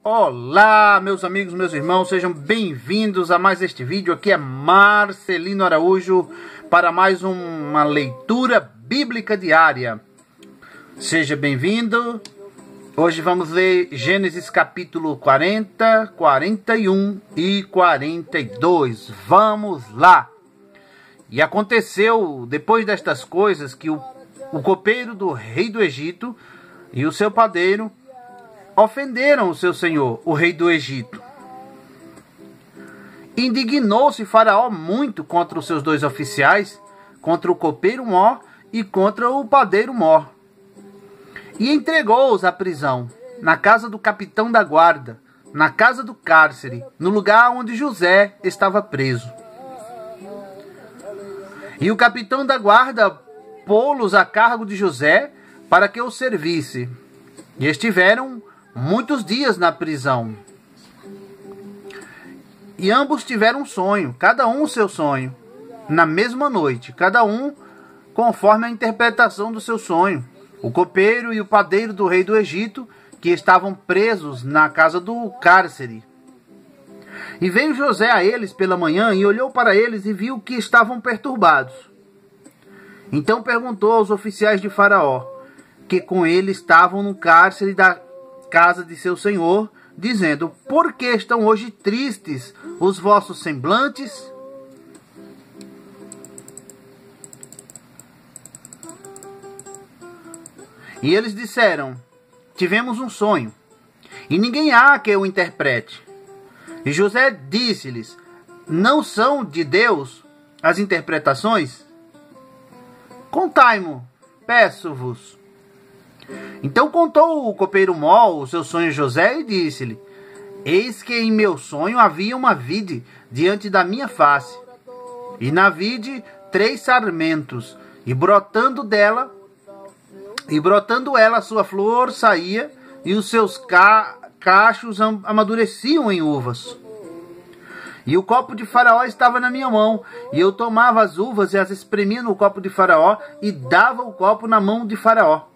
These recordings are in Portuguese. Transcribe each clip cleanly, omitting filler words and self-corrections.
Olá, meus amigos, meus irmãos, sejam bem-vindos a mais este vídeo. Aqui é Marcelino Araújo para mais uma leitura bíblica diária. Seja bem-vindo. Hoje vamos ler Gênesis capítulo 40, 41 e 42. Vamos lá! E aconteceu, depois destas coisas, que o copeiro do rei do Egito e o seu padeiro ofenderam o seu senhor, o rei do Egito. Indignou-se Faraó muito contra os seus dois oficiais, contra o copeiro Mó e contra o padeiro Mó. E entregou-os à prisão, na casa do capitão da guarda, na casa do cárcere, no lugar onde José estava preso. E o capitão da guarda pô-los a cargo de José para que o servisse. E estiveram muitos dias na prisão. E ambos tiveram um sonho, cada um o seu sonho, na mesma noite, cada um conforme a interpretação do seu sonho. O copeiro e o padeiro do rei do Egito, que estavam presos na casa do cárcere. E veio José a eles pela manhã e olhou para eles e viu que estavam perturbados. Então perguntou aos oficiais de Faraó, que com ele estavam no cárcere da casa de seu senhor, dizendo: por que estão hoje tristes os vossos semblantes? E eles disseram: tivemos um sonho, e ninguém há que o interprete. E José disse-lhes: não são de Deus as interpretações? Contai-mo, peço-vos. Então contou o copeiro Mó o seu sonho a José e disse-lhe: eis que em meu sonho havia uma vide diante da minha face, e na vide 3 sarmentos, e brotando ela a sua flor saía, e os seus cachos amadureciam em uvas. E o copo de Faraó estava na minha mão, e eu tomava as uvas e as espremia no copo de Faraó, e dava o copo na mão de Faraó.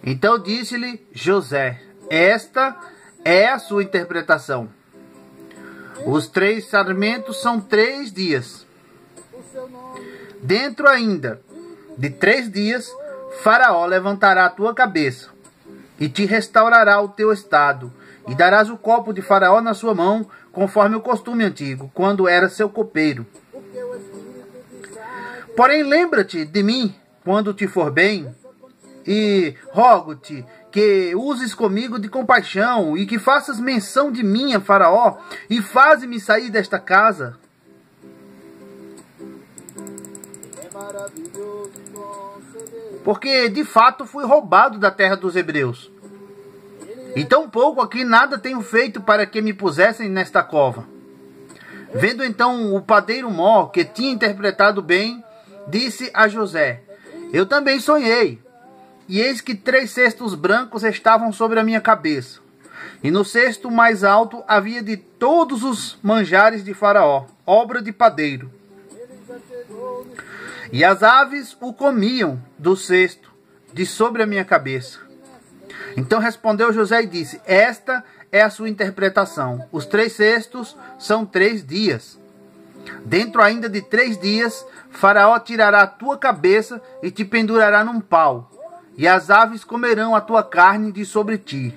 Então disse-lhe José: esta é a sua interpretação. Os 3 sarmentos são 3 dias. Dentro ainda de 3 dias, Faraó levantará a tua cabeça, e te restaurará o teu estado, e darás o copo de Faraó na sua mão, conforme o costume antigo, quando era seu copeiro. Porém, lembra-te de mim, quando te for bem, e rogo-te que uses comigo de compaixão, e que faças menção de mim a Faraó, e faze-me sair desta casa. Porque de fato fui roubado da terra dos hebreus, e tampouco aqui nada tenho feito para que me pusessem nesta cova. Vendo então o padeiro Mó, que tinha interpretado bem, disse a José: eu também sonhei, e eis que 3 cestos brancos estavam sobre a minha cabeça, e no cesto mais alto havia de todos os manjares de Faraó, obra de padeiro. E as aves o comiam do cesto, de sobre a minha cabeça. Então respondeu José e disse: esta é a sua interpretação. Os 3 cestos são 3 dias. Dentro ainda de 3 dias, Faraó tirará a tua cabeça e te pendurará num pau, e as aves comerão a tua carne de sobre ti.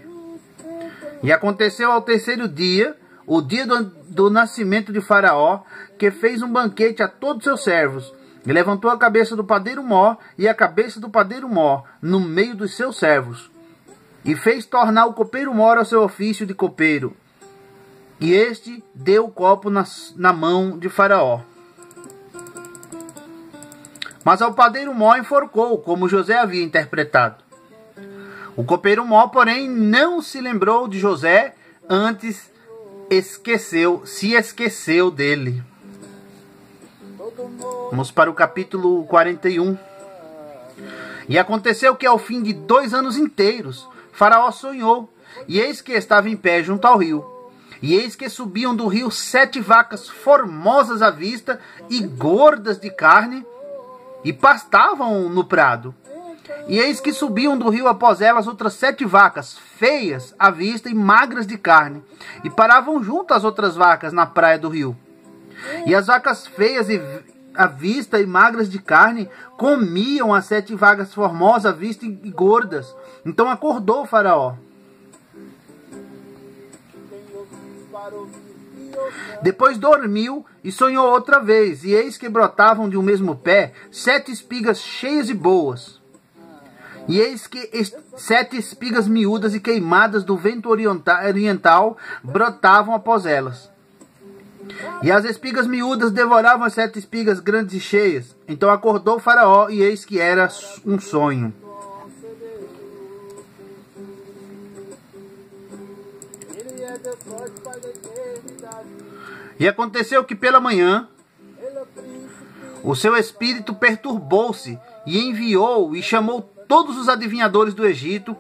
E aconteceu ao 3º dia, o dia do nascimento de Faraó, que fez um banquete a todos seus servos, e levantou a cabeça do padeiro Mó e a cabeça do padeiro Mó no meio dos seus servos, e fez tornar o copeiro Mó ao seu ofício de copeiro. E este deu o copo na mão de Faraó. Mas ao padeiro Mó enforcou, como José havia interpretado. O copeiro Mó, porém, não se lembrou de José, antes se esqueceu dele. Vamos para o capítulo 41. E aconteceu que ao fim de 2 anos inteiros, Faraó sonhou, e eis que estava em pé junto ao rio. E eis que subiam do rio 7 vacas formosas à vista e gordas de carne, e pastavam no prado. E eis que subiam do rio após elas outras 7 vacas, feias à vista e magras de carne, e paravam junto às outras vacas na praia do rio. E as vacas feias à vista e magras de carne comiam as 7 vacas formosas à vista e gordas. Então acordou o Faraó. Depois dormiu e sonhou outra vez, e eis que brotavam de um mesmo pé 7 espigas cheias e boas. E eis que 7 espigas miúdas e queimadas do vento oriental brotavam após elas. E as espigas miúdas devoravam as 7 espigas grandes e cheias. Então acordou o Faraó, e eis que era um sonho. E aconteceu que pela manhã o seu espírito perturbou-se, e enviou e chamou todos os adivinhadores do Egito,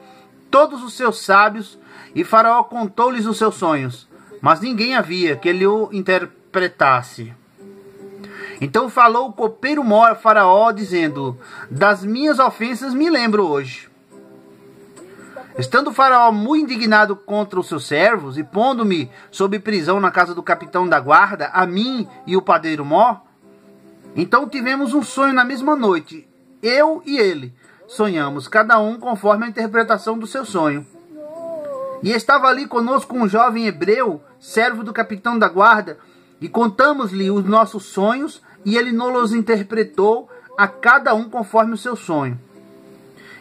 todos os seus sábios, e Faraó contou-lhes os seus sonhos, mas ninguém havia que lhe o interpretasse. Então falou o copeiro mor a Faraó, dizendo: das minhas ofensas me lembro hoje. Estando o Faraó muito indignado contra os seus servos, e pondo-me sob prisão na casa do capitão da guarda, a mim e o padeiro Mó, então tivemos um sonho na mesma noite, eu e ele. Sonhamos, cada um conforme a interpretação do seu sonho. E estava ali conosco um jovem hebreu, servo do capitão da guarda, e contamos-lhe os nossos sonhos, e ele nos interpretou a cada um conforme o seu sonho.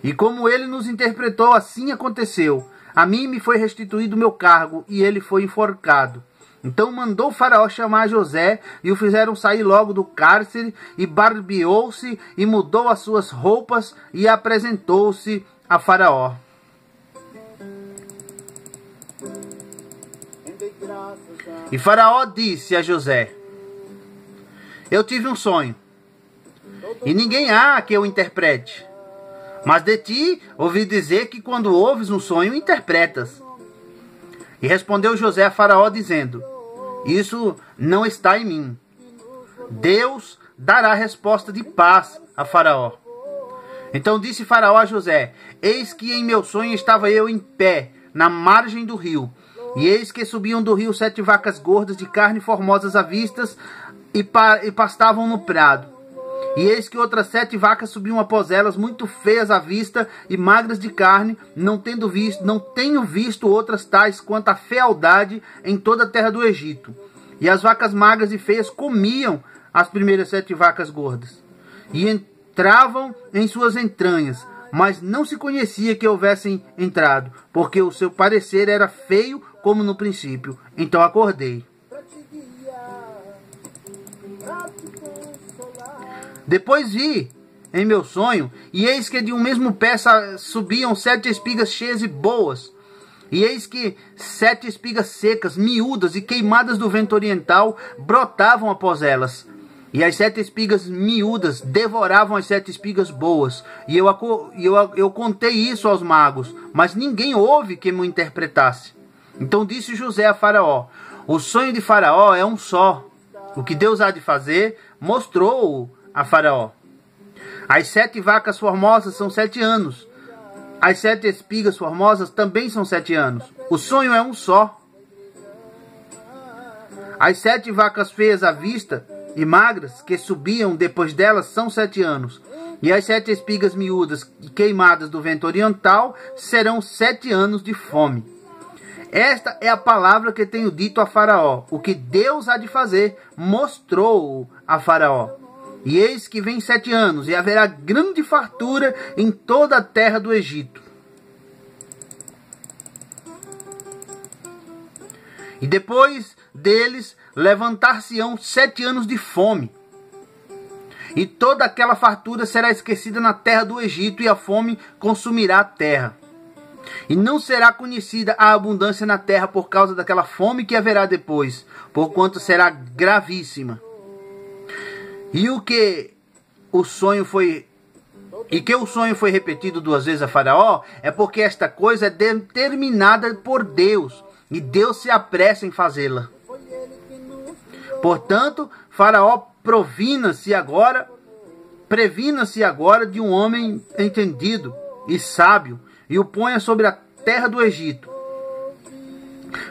E como ele nos interpretou, assim aconteceu. A mim me foi restituído o meu cargo, e ele foi enforcado. Então mandou o Faraó chamar José, e o fizeram sair logo do cárcere, e barbeou-se, e mudou as suas roupas, e apresentou-se a Faraó. E Faraó disse a José: eu tive um sonho, e ninguém há que eu interprete. Mas de ti ouvi dizer que quando ouves um sonho, interpretas. E respondeu José a Faraó, dizendo: isso não está em mim. Deus dará resposta de paz a Faraó. Então disse Faraó a José: eis que em meu sonho estava eu em pé, na margem do rio. E eis que subiam do rio 7 vacas gordas de carne formosas à vista e pastavam no prado. E eis que outras 7 vacas subiam após elas, muito feias à vista e magras de carne, não tenho visto outras tais quanto a fealdade em toda a terra do Egito. E as vacas magras e feias comiam as primeiras 7 vacas gordas, e entravam em suas entranhas, mas não se conhecia que houvessem entrado, porque o seu parecer era feio como no princípio. Então acordei. Depois vi em meu sonho, e eis que de um mesmo pé subiam 7 espigas cheias e boas. E eis que 7 espigas secas, miúdas e queimadas do vento oriental brotavam após elas. E as 7 espigas miúdas devoravam as 7 espigas boas. E eu contei isso aos magos, mas ninguém houve que me interpretasse. Então disse José a Faraó: o sonho de Faraó é um só. O que Deus há de fazer, mostrou-o a Faraó. As 7 vacas formosas são 7 anos. As 7 espigas formosas também são 7 anos. O sonho é um só. As 7 vacas feias à vista e magras, que subiam depois delas, são 7 anos. E as 7 espigas miúdas e queimadas do vento oriental serão 7 anos de fome. Esta é a palavra que tenho dito a Faraó. O que Deus há de fazer, mostrou-o a Faraó. E eis que vem 7 anos, e haverá grande fartura em toda a terra do Egito. E depois deles levantar-se-ão 7 anos de fome. E toda aquela fartura será esquecida na terra do Egito, e a fome consumirá a terra. E não será conhecida a abundância na terra por causa daquela fome que haverá depois, porquanto será gravíssima. E que o sonho foi repetido 2 vezes a Faraó, é porque esta coisa é determinada por Deus, e Deus se apressa em fazê-la. Portanto, Faraó provina-se agora previna-se agora de um homem entendido e sábio, e o ponha sobre a terra do Egito.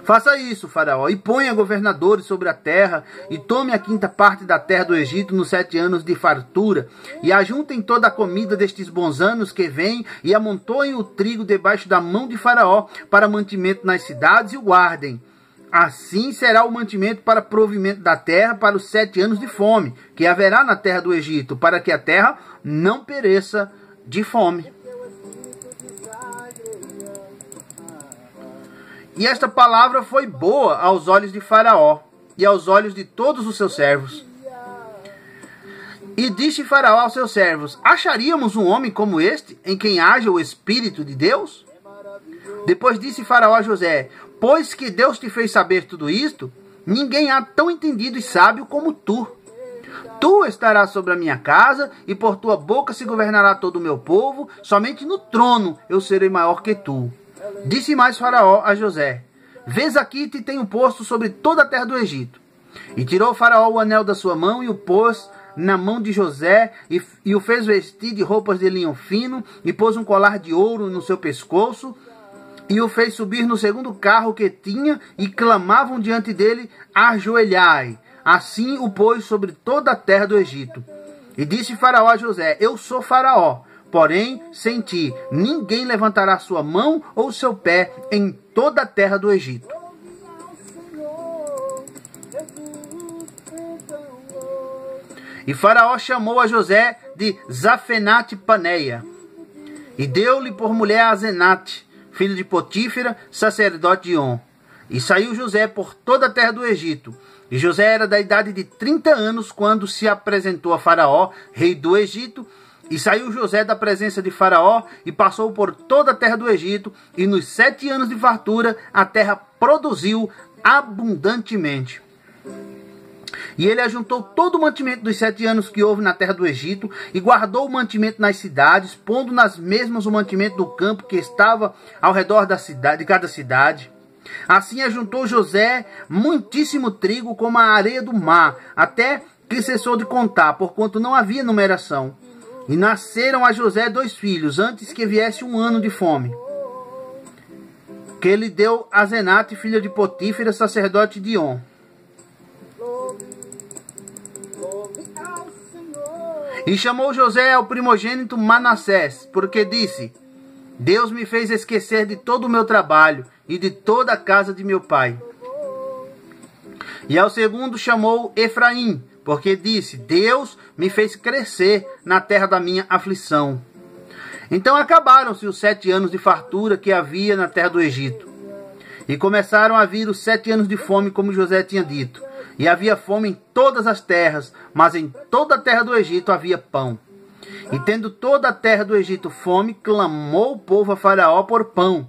Faça isso, Faraó, e ponha governadores sobre a terra, e tome a 5ª parte da terra do Egito nos 7 anos de fartura, e ajuntem toda a comida destes bons anos que vêm, e amontoem o trigo debaixo da mão de Faraó, para mantimento nas cidades, e o guardem. Assim será o mantimento para provimento da terra para os 7 anos de fome, que haverá na terra do Egito, para que a terra não pereça de fome. E esta palavra foi boa aos olhos de Faraó e aos olhos de todos os seus servos. E disse Faraó aos seus servos: acharíamos um homem como este, em quem haja o Espírito de Deus? Depois disse Faraó a José: pois que Deus te fez saber tudo isto, ninguém há tão entendido e sábio como tu. Tu estarás sobre a minha casa, e por tua boca se governará todo o meu povo, somente no trono eu serei maior que tu. Disse mais Faraó a José: vês aqui te tenho posto sobre toda a terra do Egito. E tirou Faraó o anel da sua mão e o pôs na mão de José, e o fez vestir de roupas de linho fino, e pôs um colar de ouro no seu pescoço, e o fez subir no 2º carro que tinha, e clamavam diante dele: ajoelhai. Assim o pôs sobre toda a terra do Egito. E disse Faraó a José: eu sou Faraó, porém, sem ti, ninguém levantará sua mão ou seu pé em toda a terra do Egito. E Faraó chamou a José de Zafenate Paneia, e deu-lhe por mulher a Asenate, filho de Potífera, sacerdote de On. E saiu José por toda a terra do Egito. E José era da idade de 30 anos quando se apresentou a Faraó, rei do Egito. E saiu José da presença de Faraó e passou por toda a terra do Egito. E nos 7 anos de fartura a terra produziu abundantemente. E ele ajuntou todo o mantimento dos 7 anos que houve na terra do Egito, e guardou o mantimento nas cidades, pondo nas mesmas o mantimento do campo que estava ao redor da cidade, de cada cidade. Assim ajuntou José muitíssimo trigo como a areia do mar, até que cessou de contar, porquanto não havia numeração. E nasceram a José 2 filhos, antes que viesse um ano de fome, que ele deu a Asenate, filha de Potífera, sacerdote de On. E chamou José ao primogênito Manassés, porque disse: Deus me fez esquecer de todo o meu trabalho e de toda a casa de meu pai. E ao segundo chamou Efraim, porque disse: Deus me fez crescer na terra da minha aflição. Então acabaram-se os 7 anos de fartura que havia na terra do Egito. E começaram a vir os 7 anos de fome, como José tinha dito. E havia fome em todas as terras, mas em toda a terra do Egito havia pão. E tendo toda a terra do Egito fome, clamou o povo a Faraó por pão.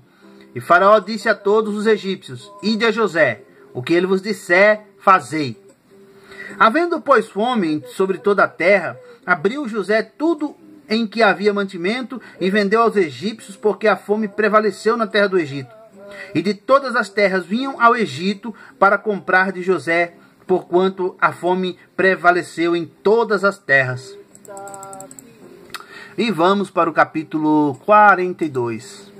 E Faraó disse a todos os egípcios: Ide a José, o que ele vos disser, fazei. Havendo, pois, fome sobre toda a terra, abriu José tudo em que havia mantimento e vendeu aos egípcios, porque a fome prevaleceu na terra do Egito. E de todas as terras vinham ao Egito para comprar de José, porquanto a fome prevaleceu em todas as terras. E vamos para o capítulo 42.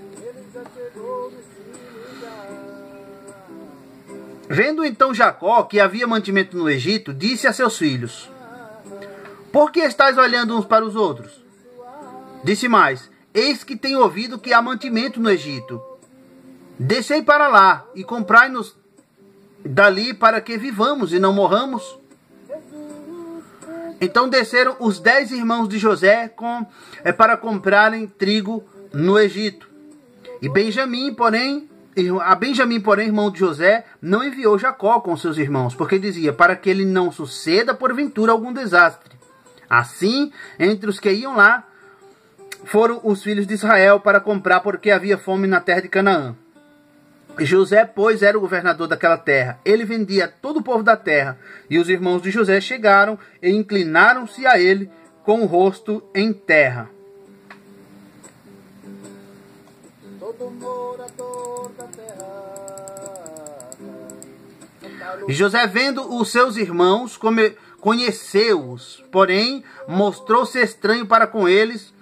Vendo então Jacó que havia mantimento no Egito, disse a seus filhos: Por que estáis olhando uns para os outros? Disse mais: Eis que tenho ouvido que há mantimento no Egito. Descei para lá e comprai-nos dali para que vivamos e não morramos. Então desceram os 10 irmãos de José para comprarem trigo no Egito. E Benjamim, porém, irmão de José, não enviou Jacó com seus irmãos, porque dizia: para que ele não suceda porventura algum desastre. Assim, entre os que iam lá, foram os filhos de Israel para comprar, porque havia fome na terra de Canaã. José, pois, era o governador daquela terra. Ele vendia todo o povo da terra. E os irmãos de José chegaram e inclinaram-se a ele com o rosto em terra. E José, vendo os seus irmãos, conheceu-os, porém mostrou-se estranho para com eles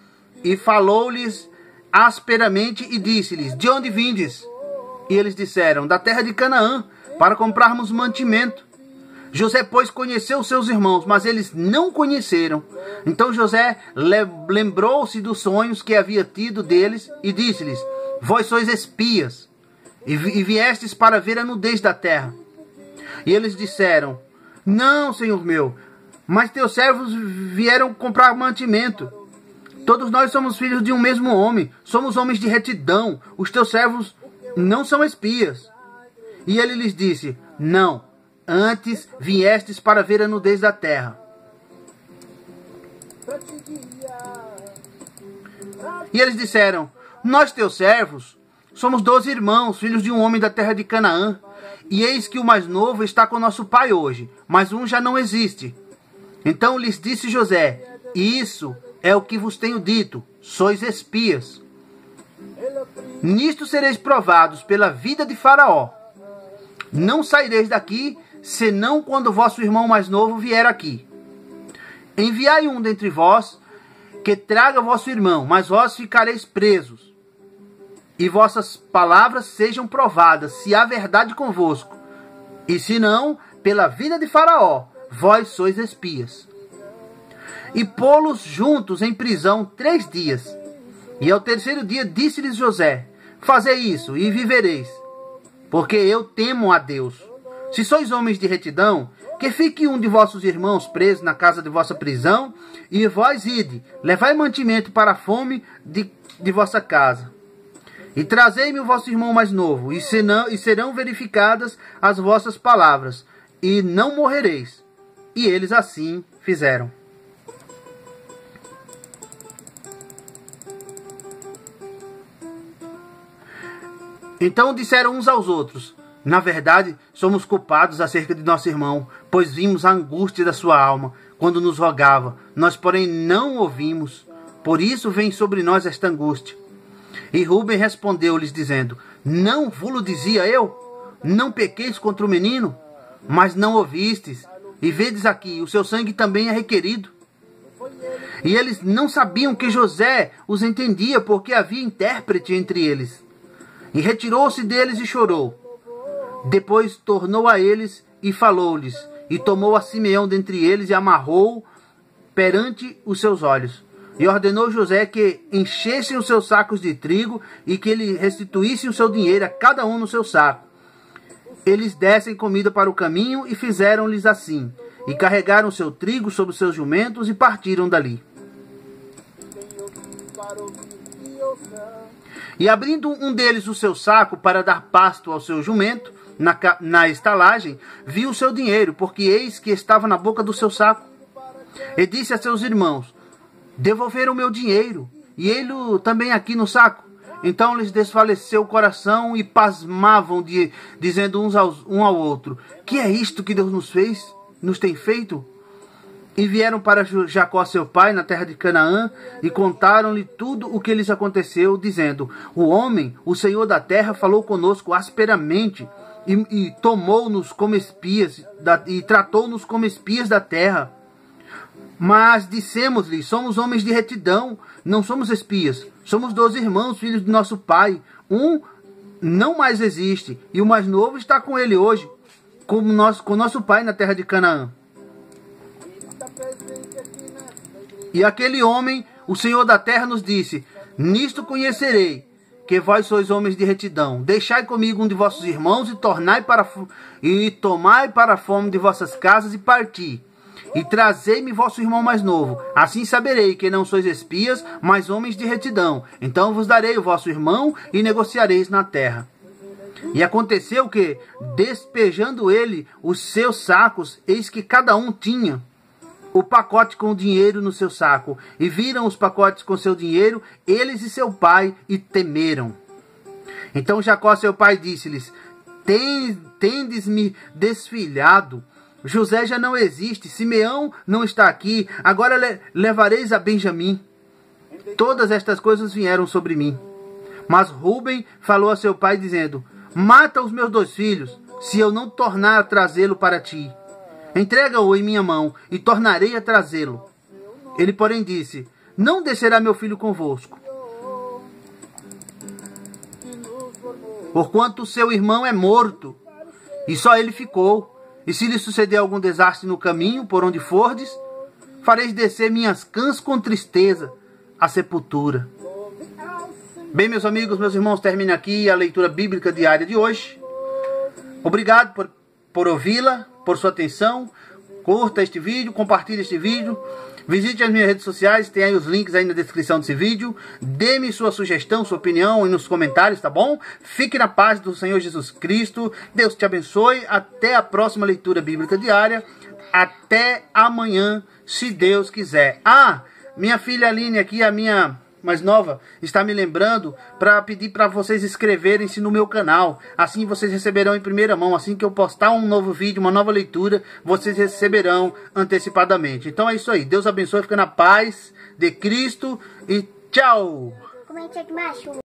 e falou-lhes asperamente e disse-lhes: de onde vindes? E eles disseram: da terra de Canaã, para comprarmos mantimento. José, pois, conheceu seus irmãos, mas eles não conheceram. Então José lembrou-se dos sonhos que havia tido deles e disse-lhes: vós sois espias e viestes para ver a nudez da terra. E eles disseram: não, senhor meu, mas teus servos vieram comprar mantimento. Todos nós somos filhos de um mesmo homem, somos homens de retidão. Os teus servos não são espias. E ele lhes disse: não, antes viestes para ver a nudez da terra. E eles disseram: nós, teus servos, somos 12 irmãos, filhos de um homem da terra de Canaã. E eis que o mais novo está com nosso pai hoje, mas um já não existe. Então lhes disse José: isso é o que vos tenho dito, sois espias. Nisto sereis provados pela vida de Faraó. Não saireis daqui, senão quando vosso irmão mais novo vier aqui. Enviai um dentre vós, que traga vosso irmão, mas vós ficareis presos. E vossas palavras sejam provadas, se há verdade convosco. E se não, pela vida de Faraó, vós sois espias. E pô-los juntos em prisão 3 dias. E ao 3º dia disse-lhes José: fazei isso e vivereis, porque eu temo a Deus. Se sois homens de retidão, que fique um de vossos irmãos preso na casa de vossa prisão, e vós ide, levai mantimento para a fome de vossa casa. E trazei-me o vosso irmão mais novo, e serão verificadas as vossas palavras, e não morrereis. E eles assim fizeram. Então disseram uns aos outros: na verdade, somos culpados acerca de nosso irmão, pois vimos a angústia da sua alma, quando nos rogava. Nós, porém, não ouvimos. Por isso vem sobre nós esta angústia. E Rúben respondeu-lhes, dizendo: não vos dizia eu? Não pequeis contra o menino? Mas não ouvistes. E vedes aqui, o seu sangue também é requerido. E eles não sabiam que José os entendia, porque havia intérprete entre eles. E retirou-se deles e chorou. Depois tornou a eles e falou-lhes. E tomou a Simeão dentre eles e amarrou perante os seus olhos. E ordenou José que enchessem os seus sacos de trigo e que ele restituísse o seu dinheiro a cada um no seu saco. Eles dessem comida para o caminho e fizeram-lhes assim. E carregaram o seu trigo sobre os seus jumentos e partiram dali. E abrindo um deles o seu saco para dar pasto ao seu jumento, na estalagem, viu o seu dinheiro, porque eis que estava na boca do seu saco. E disse a seus irmãos: devolveram o meu dinheiro, e ele também aqui no saco. Então lhes desfaleceu o coração e pasmavam, dizendo um ao outro: que é isto que Deus nos tem feito? E vieram para Jacó seu pai, na terra de Canaã, e contaram-lhe tudo o que lhes aconteceu, dizendo: o homem, o Senhor da terra, falou conosco asperamente, e tomou-nos como espias, e tratou-nos como espias da terra. Mas dissemos-lhe: somos homens de retidão, não somos espias. Somos 12 irmãos, filhos de nosso pai. Um não mais existe, e o mais novo está com ele hoje, com nosso pai na terra de Canaã. E aquele homem, o Senhor da terra, nos disse: nisto conhecerei que vós sois homens de retidão. Deixai comigo um de vossos irmãos e tomai para a fome de vossas casas e parti. E trazei-me vosso irmão mais novo. Assim saberei que não sois espias, mas homens de retidão. Então vos darei o vosso irmão e negociareis na terra. E aconteceu que, despejando ele os seus sacos, eis que cada um tinha o pacote com o dinheiro no seu saco. E viram os pacotes com seu dinheiro, eles e seu pai, e temeram. Então Jacó seu pai disse-lhes: tendes-me desfilhado. José já não existe, Simeão não está aqui, agora levareis a Benjamim. Todas estas coisas vieram sobre mim. Mas Rúben falou a seu pai, dizendo: mata os meus 2 filhos, se eu não tornar a trazê-lo para ti. Entrega-o em minha mão, e tornarei a trazê-lo. Ele, porém, disse: não descerá meu filho convosco, porquanto seu irmão é morto, e só ele ficou. E se lhe suceder algum desastre no caminho, por onde fordes, fareis descer minhas cãs com tristeza à sepultura. Bem, meus amigos, meus irmãos, termina aqui a leitura bíblica diária de hoje. Obrigado por ouvi-la, por sua atenção. Curta este vídeo, compartilhe este vídeo. Visite as minhas redes sociais, tem aí os links aí na descrição desse vídeo. Dê-me sua sugestão, sua opinião aí nos comentários, tá bom? Fique na paz do Senhor Jesus Cristo. Deus te abençoe. Até a próxima leitura bíblica diária. Até amanhã, se Deus quiser. Minha filha Aline aqui, a minha mais nova, está me lembrando para pedir para vocês inscreverem-se no meu canal. Assim vocês receberão em primeira mão. Assim que eu postar um novo vídeo, uma nova leitura, vocês receberão antecipadamente. Então é isso aí. Deus abençoe, fica na paz de Cristo e tchau! Comente aqui embaixo.